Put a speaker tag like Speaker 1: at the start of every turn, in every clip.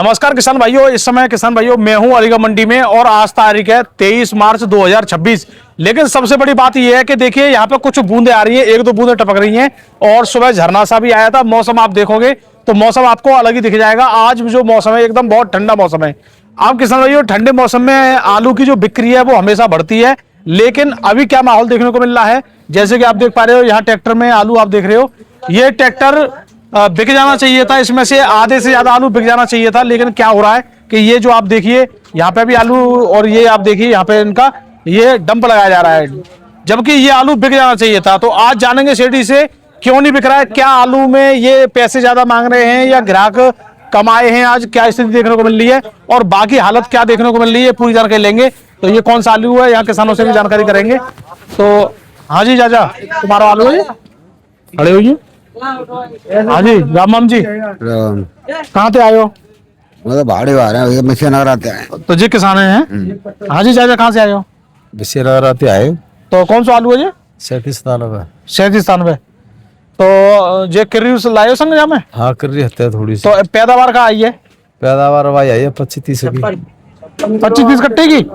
Speaker 1: नमस्कार किसान भाइयों, इस समय किसान भाइयों मैं हूं अलीगढ़ मंडी में और आज तारीख है 23 मार्च 2026। लेकिन सबसे बड़ी बात यह है कि देखिए यहाँ पे कुछ बूंदे आ रही हैं, एक दो बूंदे टपक रही हैं और सुबह झरना सा भी आया था। मौसम आप देखोगे तो मौसम आपको अलग ही दिख जाएगा। आज जो मौसम है एकदम बहुत ठंडा मौसम है। आप किसान भाइयों ठंडे मौसम में आलू की जो बिक्री है वो हमेशा बढ़ती है, लेकिन अभी क्या माहौल देखने को मिल रहा है, जैसे कि आप देख पा रहे हो यहाँ ट्रैक्टर में आलू आप देख रहे हो। ये ट्रैक्टर बिक जाना चाहिए था, इसमें से आधे से ज्यादा आलू बिक जाना चाहिए था, लेकिन क्या हो रहा है कि ये जो आप देखिए यहाँ पे भी आलू और ये आप देखिए यहाँ पे इनका ये डंप लगाया जा रहा है, जबकि ये आलू बिक जाना चाहिए था। तो आज जानेंगे सेठी से क्यों नहीं बिक रहा है, क्या आलू में ये पैसे ज्यादा मांग रहे हैं या ग्राहक कम आए हैं, आज क्या स्थिति देखने को मिल रही है और बाकी हालत क्या देखने को मिल रही है, पूरी जानकारी लेंगे। तो ये कौन सा आलू है, यहाँ किसानों से भी जानकारी करेंगे। तो हाँ जी चाचा, तुम्हारा आलू है, खड़े हुई। हाँ जी राम जी, कहाँ से आए हो?
Speaker 2: मतलब भाड़े आ रहे हैं, मिशन नगर आते हैं।
Speaker 1: तो जी किसान हैं। हाँ जी चाचा, कहाँ से आए हो?
Speaker 2: मिशन नगर आते आए।
Speaker 1: तो कौन सा आलू है जी?
Speaker 2: 37
Speaker 1: तो जे किर्री से लाए हो संग में?
Speaker 2: हाँ कर रही है थोड़ी सी।
Speaker 1: तो पैदावार का आई है?
Speaker 2: पैदावार भाई आई है 25-30 की।
Speaker 1: 25-30 कट्टे की।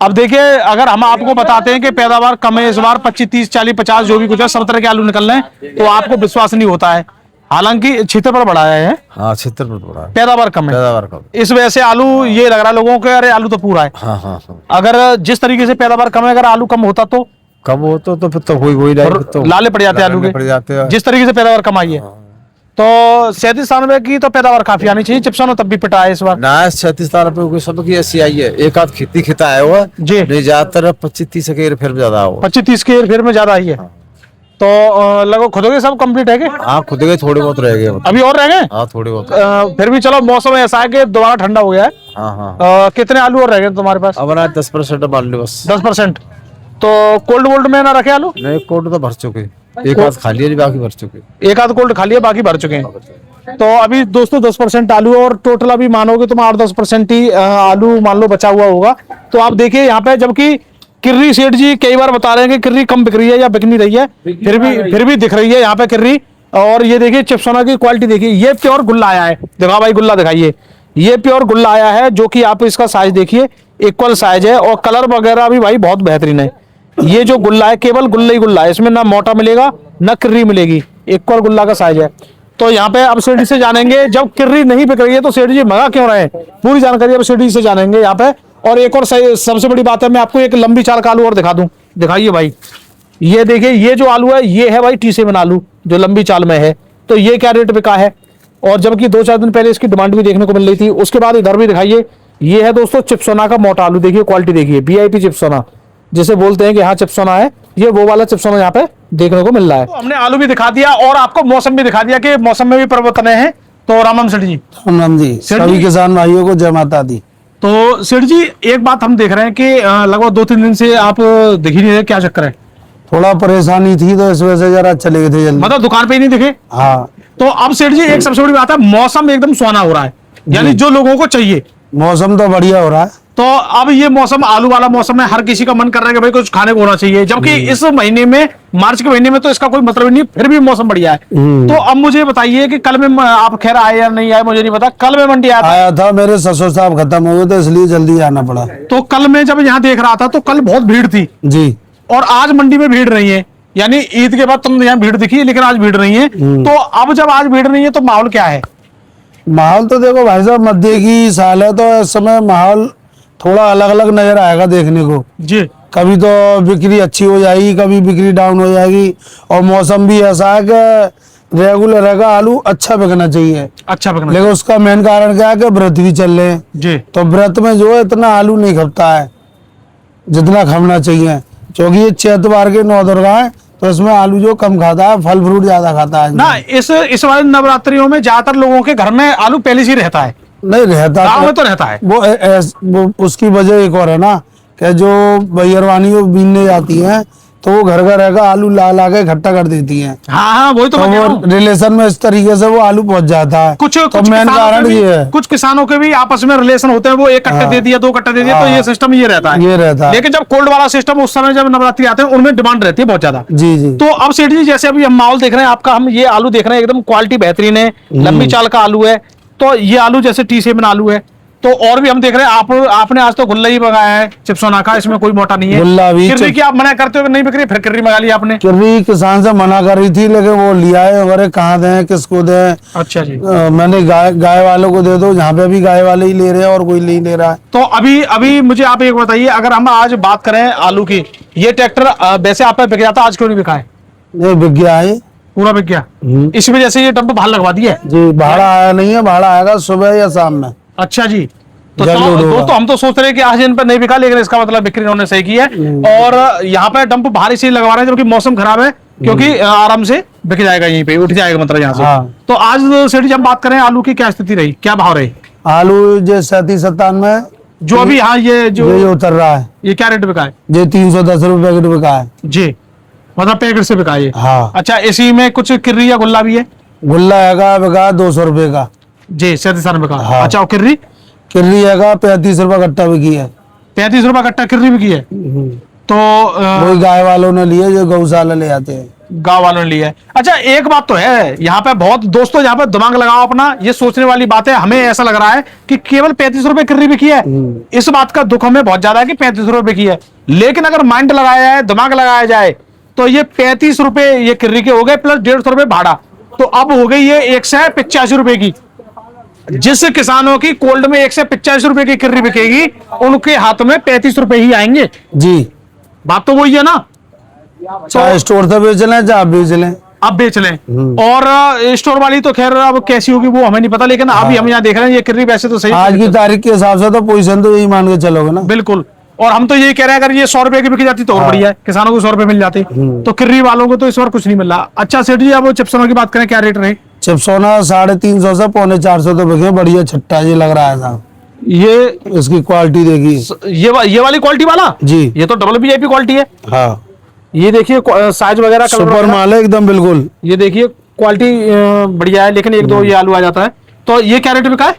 Speaker 1: अब देखिए अगर हम आपको बताते हैं कि पैदावार कम है इस बार, 25, 30, 40, 50 जो भी कुछ है, सब तरह के आलू निकल रहे हैं, तो आपको विश्वास नहीं होता है। हालांकि क्षेत्र पर बढ़ाया है,
Speaker 2: हाँ क्षेत्र पर बढ़ा है,
Speaker 1: पैदावार कम है।
Speaker 2: पैदावार कम,
Speaker 1: इस वजह से आलू ये लग रहा है लोगों को, अरे आलू तो पूरा है।
Speaker 2: हाँ हाँ हाँ।
Speaker 1: अगर जिस तरीके से पैदावार कम है, अगर आलू कम होता तो
Speaker 2: कम हो तो फिर तो कोई तो
Speaker 1: लाले पड़ जाते आलू
Speaker 2: पड़ जाते
Speaker 1: के,
Speaker 2: हैं।
Speaker 1: जिस तरीके से पैदावार कम आई है। तो 37-97 की तो पैदावार काफी आनी चाहिए। चिप्सन तब भी पिटा है इस बार
Speaker 2: ना। 36 सब की ऐसी आई है, एक आध खेती खिता आया हुआ
Speaker 1: जी,
Speaker 2: नहीं ज्यादातर 25-30 के फिर ज्यादा हुआ,
Speaker 1: 25-30 के फिर में ज्यादा आई है। तो लगभग खुदोगे सब कंप्लीट है क्या?
Speaker 2: हाँ खुद के थोड़े बहुत रह गए,
Speaker 1: अभी और रह गए?
Speaker 2: हाँ थोड़े बहुत।
Speaker 1: फिर भी चलो मौसम ऐसा है कि दोबारा ठंडा हो गया है।
Speaker 2: हाँ हाँ।
Speaker 1: कितने आलू और रह गए तुम्हारे पास?
Speaker 2: अब ना 10% मान लो बस।
Speaker 1: 10%। तो कोल्ड वोल्ड में ना रखे आलू?
Speaker 2: नहीं कोल्ड तो भर चुके, एक आध खाली है, बाकी भर चुके।
Speaker 1: एक आध कोल्ड खाली है, बाकी भर चुके हैं। तो अभी दोस्तों 10% आलू, और टोटल अभी मानोगे तुम 8-10% ही आलू मान लो बचा हुआ होगा। तो आप देखिए यहाँ पे, जबकि किर्री सेठ जी कई बार बता रहे हैं कि किर्री कम बिक रही है या बिक नहीं रही है, फिर भी दिख रही है यहाँ पे किर्री। और ये देखिए चिप्सोना की क्वालिटी देखिए, ये प्योर गुल्ला आया है। देखा भाई गुल्ला दिखाइए, ये प्योर गुल्ला आया है, जो कि आप इसका साइज देखिए इक्वल साइज है और कलर वगैरह भी भाई बहुत बेहतरीन है। ये जो गुल्ला है केवल गुल्ला ही गुल्ला है, इसमें ना मोटा मिलेगा ना किर्री मिलेगी, इक्वल गुल्ला का साइज है। तो यहाँ पे अब सेठ से जानेंगे, जब किर्री नहीं बिक रही है तो सेठ जी मंगा क्यों रहे हैं, पूरी जानकारी अब सेठ से जानेंगे यहाँ पे। और एक और सबसे बड़ी बात है, मैं आपको एक लंबी चाल का आलू और दिखा दूं। दिखाइए भाई, ये देखिए ये जो आलू है ये है भाई T7 आलू, जो लंबी चाल में है। तो ये क्या रेट बिका है, और जबकि 2-4 दिन पहले इसकी डिमांड भी देखने को मिल रही थी। उसके बाद इधर भी दिखाइए, ये है दोस्तों चिप्सोना का मोटा आलू। देखिए क्वालिटी देखिए, VIP चिप्सोना जिसे बोलते हैं कि हाँ चिप्सोना है, ये वो वाला चिप्सोना यहाँ पे देखने को मिल रहा है। तो हमने आलू भी दिखा दिया और आपको मौसम भी दिखा दिया कि मौसम में भी परिवर्तन है। तो राम सेठ जी।
Speaker 3: राम जी, सभी किसान भाइयों को जय माता दी।
Speaker 1: तो सेठ जी एक बात हम देख रहे हैं कि लगभग 2-3 दिन से आप दिख ही नहीं रहे, क्या चक्कर है?
Speaker 3: थोड़ा परेशानी थी तो इस वजह से जरा चले गए थे जल्दी।
Speaker 1: मतलब दुकान पे ही नहीं दिखे?
Speaker 3: हाँ।
Speaker 1: तो अब सेठ जी एक सबसे बड़ी बात है, मौसम एकदम सुहाना हो रहा है, यानी जो लोगों को चाहिए।
Speaker 3: मौसम तो बढ़िया हो रहा है।
Speaker 1: तो अब ये मौसम आलू वाला मौसम है, हर किसी का मन कर रहा है कि भाई कुछ खाने को होना चाहिए, जबकि इस महीने में मार्च के महीने में तो इसका कोई मतलब नहीं, फिर भी मौसम बढ़िया है। तो अब मुझे बताइए कि कल में आप खैर आए या नहीं आए मुझे नहीं पता, कल में मंडी
Speaker 3: आया था, मेरे ससुर साहब खत्म हो गए तो इसलिए जल्दी आना पड़ा।
Speaker 1: तो कल में जब यहाँ देख रहा था तो कल बहुत भीड़ थी
Speaker 3: जी,
Speaker 1: और आज मंडी में भीड़ नहीं है, यानी ईद के बाद तुम यहाँ भीड़ दिखी लेकिन आज भीड़ नहीं है। तो अब जब आज भीड़ नहीं है तो माहौल क्या है?
Speaker 3: माहौल तो देखो भाई साहब, मध्य की साल है तो इस समय माहौल थोड़ा अलग अलग नजर आएगा देखने को
Speaker 1: जी।
Speaker 3: कभी तो बिक्री अच्छी हो जाएगी, कभी बिक्री डाउन हो जाएगी, और मौसम भी ऐसा है कि रेगुलर रहेगा, आलू अच्छा बिकना चाहिए।
Speaker 1: अच्छा बिकना,
Speaker 3: लेकिन उसका मेन कारण क्या है कि व्रत भी चल रहे हैं
Speaker 1: जी।
Speaker 3: तो व्रत में जो है इतना आलू नहीं खपता है जितना खपना चाहिए, क्योंकि ये चैतवार के 9 दुर्गा है तो इसमें आलू जो कम खाता है, फल फ्रूट ज्यादा खाता है
Speaker 1: ना। इस वाले नवरात्रियों में ज्यादातर लोगों के घर में आलू पहले से ही रहता है,
Speaker 3: नहीं रहता,
Speaker 1: गाँव में तो रहता है।
Speaker 3: वो उसकी वजह एक और है ना कि जो बहिरवानी बीनने जाती हैं तो वो घर घर रहेगा आलू ला ला के इकट्ठा कर देती हैं।
Speaker 1: हाँ हाँ वही तो
Speaker 3: तो
Speaker 1: मैं कह रहा
Speaker 3: वो
Speaker 1: हूँ।
Speaker 3: रिलेशन में इस तरीके से वो आलू पहुंच जाता है।
Speaker 1: कुछ
Speaker 3: तो मेन कारण ये है,
Speaker 1: कुछ किसानों के भी आपस में रिलेशन होते हैं, वो 1 कट्टे दे दिया 2 कट्टे दे दिया, तो ये सिस्टम ये रहता है,
Speaker 3: ये रहता है।
Speaker 1: लेकिन जब कोल्ड वाला सिस्टम उस समय जब नवरात्रि आते हैं उनमें डिमांड रहती है बहुत ज्यादा।
Speaker 3: जी जी।
Speaker 1: तो अब सेठ जी जैसे अभी हम माहौल देख रहे हैं आपका, हम ये आलू देख रहे हैं एकदम क्वालिटी बेहतरीन है, लंबी चाल का आलू है। तो ये आलू जैसे T7 आलू है, तो और भी हम देख रहे हैं आपने आज तो गुल्ला ही मंगाया है चिप्सोना का, इसमें कोई मोटा नहीं है।
Speaker 3: गुल्ला भी
Speaker 1: किर्री की आप मना करते हो कि नहीं बिक रही, फिर किर्री मंगा ली आपने?
Speaker 3: किर्री किसान से मना कर रही थी, लेकिन वो लिया है, अरे कहाँ दें किसको दें।
Speaker 1: अच्छा जी।
Speaker 3: मैंने गाय वालों को दे दो, जहाँ पे भी गाय वाले ही ले रहे हैं और कोई नहीं ले रहा है।
Speaker 1: तो अभी मुझे आप एक बताइए, अगर हम आज बात करें आलू की, ये ट्रैक्टर वैसे आप पे बिक जाता, आज क्यों नहीं बिका है?
Speaker 3: नहीं बिक गया है,
Speaker 1: पूरा बिक गया, इस वजह से ये डंप बाहर लगवा दिया है
Speaker 3: जी। भाड़ा आया नहीं है, भाड़ा आएगा सुबह या शाम में।
Speaker 1: अच्छा जी। तो
Speaker 3: जल्द होगा।
Speaker 1: दोस्तों हम तो सोच रहे हैं कि आज इन पर नहीं बिका, लेकिन इसका मतलब बिक्री इन्होंने सही की है, और यहाँ पे डंप बाहर इसी लगवा रहे हैं जबकि मौसम खराब है, क्योंकि आराम से बिक जाएगा, यहीं पे उठ जाएगा मतलब यहाँ से।
Speaker 3: हाँ।
Speaker 1: तो आज सेठ जी हम बात करें आलू की, क्या स्थिति रही, क्या भाव रही?
Speaker 3: आलू जो 37-97
Speaker 1: जो अभी हाँ ये
Speaker 3: उतर रहा है,
Speaker 1: ये क्या रेट बिका है?
Speaker 3: ये 310 रुपए पैकेट बिका है
Speaker 1: जी, मतलब पैकेट से बिका है ये।
Speaker 3: हाँ।
Speaker 1: अच्छा, इसी में कुछ किर्री या गुल्ला भी है?
Speaker 3: गुल्ला है बिका 200 रुपए का
Speaker 1: जी, 37 का।
Speaker 3: हाँ।
Speaker 1: अच्छा, और किर्री?
Speaker 3: किर्री है 35 रुपए कट्टा बिकी है।
Speaker 1: 35 रुपए कट्टा किर्री बिकी है। तो
Speaker 3: वही गाय वालों ने लिए जो गौशाला ले आते हैं,
Speaker 1: गांव वालों ने लिया है। अच्छा, एक बात तो है यहाँ पे बहुत दोस्तों, यहाँ पे दिमाग लगाओ अपना, ये सोचने वाली बात है। हमें ऐसा लग रहा है कि केवल 35 रुपए किर्री बिकी है, इस बात का दुख हमें बहुत ज्यादा है कि 35 रुपए बिकी है। लेकिन अगर माइंड लगाया जाए, दिमाग लगाया जाए, तो ये 35 रुपए ये किर्री के हो गए, प्लस 150 रुपए भाड़ा, तो अब हो गई ये 185 रुपए की। जिस किसानों की कोल्ड में 185 रुपए की किर्री बिकेगी, उनके हाथ में 35 रुपए ही आएंगे
Speaker 3: जी।
Speaker 1: बात तो वही है ना।
Speaker 3: चाहे स्टोर से बेच लें चाहे आप बेच लें,
Speaker 1: अब बेच लें। और स्टोर वाली तो खैर अब कैसी होगी वो हमें नहीं पता, लेकिन अभी हम यहाँ देख रहे हैं ये किर्री वैसे तो सही
Speaker 3: आज की तारीख के हिसाब से तो पोजीशन तो यही मान के चलोगे ना।
Speaker 1: बिल्कुल। और हम तो यही कह रहे हैं, अगर ये 100 रुपए की बिकी जाती तो और बढ़िया है, किसानों को 100 रुपए मिल जाते, तो किर्री वालों को तो इस बार कुछ नहीं मिल रहा। अच्छा सेठ जी, अब वो चिप्सोना की बात करें, क्या रेट रहे?
Speaker 3: चिप्सोना 350 से 450 तो बिके, बढ़िया छट्टा जी लग रहा है साहब।
Speaker 1: ये
Speaker 3: इसकी क्वालिटी देखिए,
Speaker 1: ये वाली क्वालिटी वाला
Speaker 3: जी।
Speaker 1: ये तो डबल VIP क्वालिटी है।
Speaker 3: हाँ,
Speaker 1: ये देखिए साइज वगैरह, कलर
Speaker 3: सुपर
Speaker 1: वगैरह,
Speaker 3: माल है एकदम बिल्कुल।
Speaker 1: ये देखिए क्वालिटी बढ़िया है, लेकिन एक दो ये आलू आ जाता है। तो ये क्या रेट बिका है?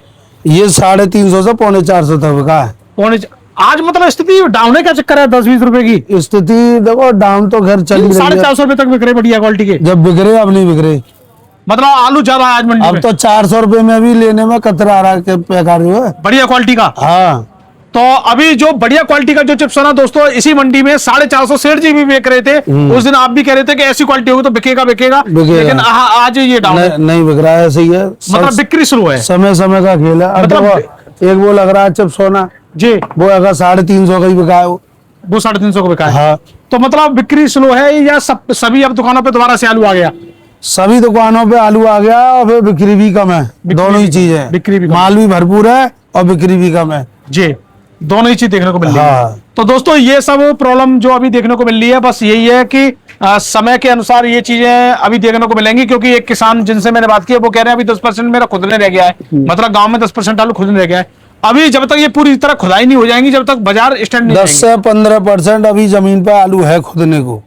Speaker 3: ये 350 से 450 तक बिका है।
Speaker 1: आज मतलब स्थिति डाउन है, क्या चक्कर है 10-20 रुपए की
Speaker 3: स्थिति देखो, डाउन तो घर चल रही है।
Speaker 1: 450 रुपए तक बिक रहे बढ़िया क्वालिटी के,
Speaker 3: जब बिक रहे अब नहीं बिक रहे।
Speaker 1: मतलब आलू ज्यादा है आज मंडी
Speaker 3: अब
Speaker 1: में,
Speaker 3: तो 400 रुपए में भी लेने में कतरा आ रहा है पैकार जो है।
Speaker 1: बढ़िया क्वालिटी का।
Speaker 3: हाँ,
Speaker 1: तो अभी जो बढ़िया क्वालिटी का जो चिप्सोना दोस्तों इसी मंडी में 450 सेठ जी भी बेच रहे थे। उस दिन आप भी कह रहे थे कि ऐसी क्वालिटी होगी तो बिकेगा, लेकिन आज ये डाउन है,
Speaker 3: नहीं बिक रहा है, ऐसे ही है।
Speaker 1: मतलब बिक्री शुरू है,
Speaker 3: समय समय का खेल है। अब
Speaker 1: मतलब
Speaker 3: देखो, एक वो लग रहा है चिप्सोना
Speaker 1: जी,
Speaker 3: वो अगर 350 का ही बिका है वो।
Speaker 1: 350 को बिका है।
Speaker 3: हाँ,
Speaker 1: तो मतलब बिक्री स्लो है, या सभी अब दुकानों पे दोबारा से आलू आ गया?
Speaker 3: सभी दुकानों पे आलू आ गया और फिर बिक्री भी कम है। दोनों ही चीज है,
Speaker 1: बिक्री भी कम।
Speaker 3: माल भी भरपूर है और बिक्री भी कम है
Speaker 1: जी, दोनों ही चीज देखने को मिल रही है।
Speaker 3: हाँ।
Speaker 1: तो दोस्तों ये सब प्रॉब्लम जो अभी देखने को मिल रही है, बस यही है कि समय के अनुसार ये चीजें अभी देखने को मिलेंगी, क्योंकि एक किसान जिनसे मैंने बात की वो कह रहे हैं अभी 10% मेरा खुदने रह गया है, मतलब गांव में 10% आलू खुदने रह गया है। अभी जब तक ये पूरी तरह खुदाई नहीं हो जाएंगी, जब तक बाजार स्टैंड नहीं
Speaker 3: 10 से 15% अभी जमीन पे आलू है खुदने को,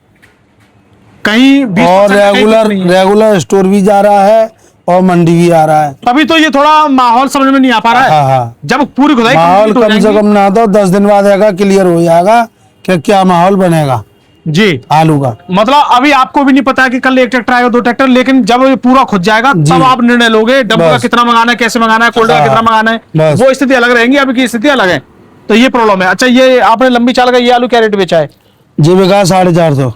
Speaker 1: कहीं 20%
Speaker 3: और
Speaker 1: कहीं कुछ नहीं है।
Speaker 3: रेगुलर स्टोर भी जा रहा है और मंडी भी आ रहा है।
Speaker 1: तभी तो ये थोड़ा माहौल समझ में नहीं आ पा रहा है।
Speaker 3: हाँ हाँ,
Speaker 1: जब पूरी खुदाई
Speaker 3: माहौल
Speaker 1: complete हो
Speaker 3: कम से
Speaker 1: जाएंगी-
Speaker 3: कम ना तो 10 दिन बाद आएगा, क्लियर हो जाएगा कि क्या माहौल बनेगा
Speaker 1: जी,
Speaker 3: आलू का।
Speaker 1: मतलब अभी आपको भी नहीं पता है कि कल 1 ट्रैक्टर आएगा 2 ट्रैक्टर, लेकिन जब ये पूरा खुद जाएगा तब आप निर्णय लोगे डब्बू का
Speaker 3: बस।
Speaker 1: कितना मंगाना है, कैसे मंगाना है, कोल्ड का
Speaker 3: हाँ,
Speaker 1: कितना मंगाना है।
Speaker 3: बस।
Speaker 1: वो स्थिति अलग रहेंगी, अभी की स्थिति अलग है। तो ये प्रॉब्लम है। अच्छा, ये आपने लंबी चाल का ये आलू क्या रेट बेचा है?
Speaker 3: जी बिका 450।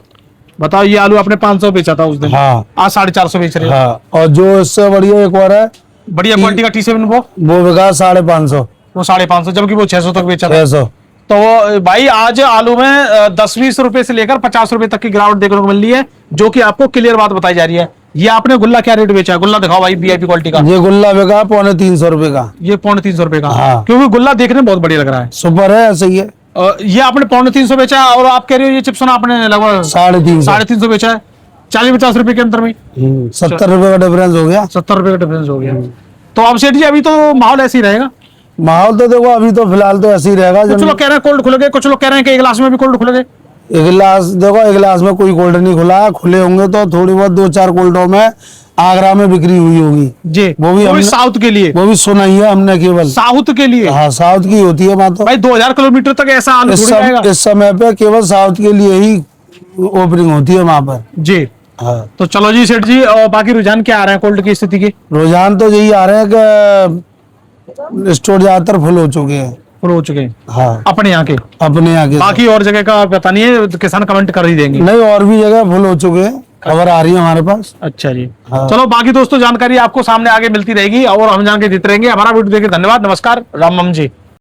Speaker 1: बताओ, ये आलू आपने 500 बेचा था उस दिन,
Speaker 3: हाँ
Speaker 1: आज 450 बेच रहे हो।
Speaker 3: हाँ, और जो इससे बढ़िया एक और है
Speaker 1: बढ़िया क्वालिटी का T7
Speaker 3: वो बिका 550,
Speaker 1: वो 550, जबकि वो 600 तक बेचा था।
Speaker 3: 600।
Speaker 1: तो भाई आज आलू में 10-20 रुपए से लेकर 50 रुपए तक की गिरावट देखने को मिल रही है, जो कि आपको क्लियर बात बताई जा रही है। ये आपने गुल्ला क्या रेट बेचा है? गुल्ला दिखाओ भाई, VIP क्वालिटी का।
Speaker 3: ये गुल्ला बिका 350 रुपए का।
Speaker 1: ये 350 रुपए का,
Speaker 3: हाँ।
Speaker 1: क्योंकि गुल्ला देखने में बहुत बढ़िया लग रहा है।
Speaker 3: सुपर है, ऐसे ही है।
Speaker 1: ये आपने 350 बेचा, और आप कह रहे हो ये चिप्सोना आपने लगभग
Speaker 3: 350।
Speaker 1: 350 बेचा है, 40-50 रुपए के अंतर में
Speaker 3: 70 रुपए का डिफरेंस हो गया।
Speaker 1: 70 रुपए का डिफरेंस हो गया। तो अब सेठ जी अभी तो माहौल ऐसे ही रहेगा।
Speaker 3: माहौल तो देखो अभी तो फिलहाल तो ऐसे ही रहेगा।
Speaker 1: कुछ लोग कह रहे हैं कोल्ड खुल गए, कुछ लोग कह रहे हैं कि एक गिलास में भी कोल्ड खुल गए।
Speaker 3: एक गिलास देखो, एक गिलास में कोई कोल्ड नहीं खुला है, खुले होंगे तो थोड़ी बहुत 2-4 कोल्डों में आगरा में बिक्री हुई होगी
Speaker 1: जी,
Speaker 3: वो भी हमने-
Speaker 1: साउथ के लिए,
Speaker 3: वो भी सुना ही है हमने केवल।
Speaker 1: साउथ के लिए।
Speaker 3: हाँ, साउथ की होती है बात। तो
Speaker 1: भाई 2000 किलोमीटर तक ऐसा आलू थोड़ी जाएगा।
Speaker 3: इस समय पे केवल साउथ के लिए ही ओपनिंग होती है वहां पर।
Speaker 1: जी,
Speaker 3: हाँ,
Speaker 1: तो चलो जी सेठ जी, और बाकी रुझान क्या आ रहे हैं कोल्ड की स्थिति के?
Speaker 3: रुझान तो यही आ रहे हैं कि स्टोर ज्यादातर फुल हो चुके हैं।
Speaker 1: फुल हो चुके हैं
Speaker 3: हाँ,
Speaker 1: अपने यहाँ के।
Speaker 3: अपने आगे
Speaker 1: बाकी और जगह का पता नहीं है, तो किसान कमेंट कर ही देंगे।
Speaker 3: नहीं, और भी जगह फुल हो चुके हैं, खबर आ रही है हमारे पास।
Speaker 1: अच्छा जी।
Speaker 3: हाँ।
Speaker 1: चलो बाकी दोस्तों जानकारी आपको सामने आगे मिलती रहेगी और हम जान के देते रहेंगे। हमारा वीडियो देखे धन्यवाद, नमस्कार, राम राम जी।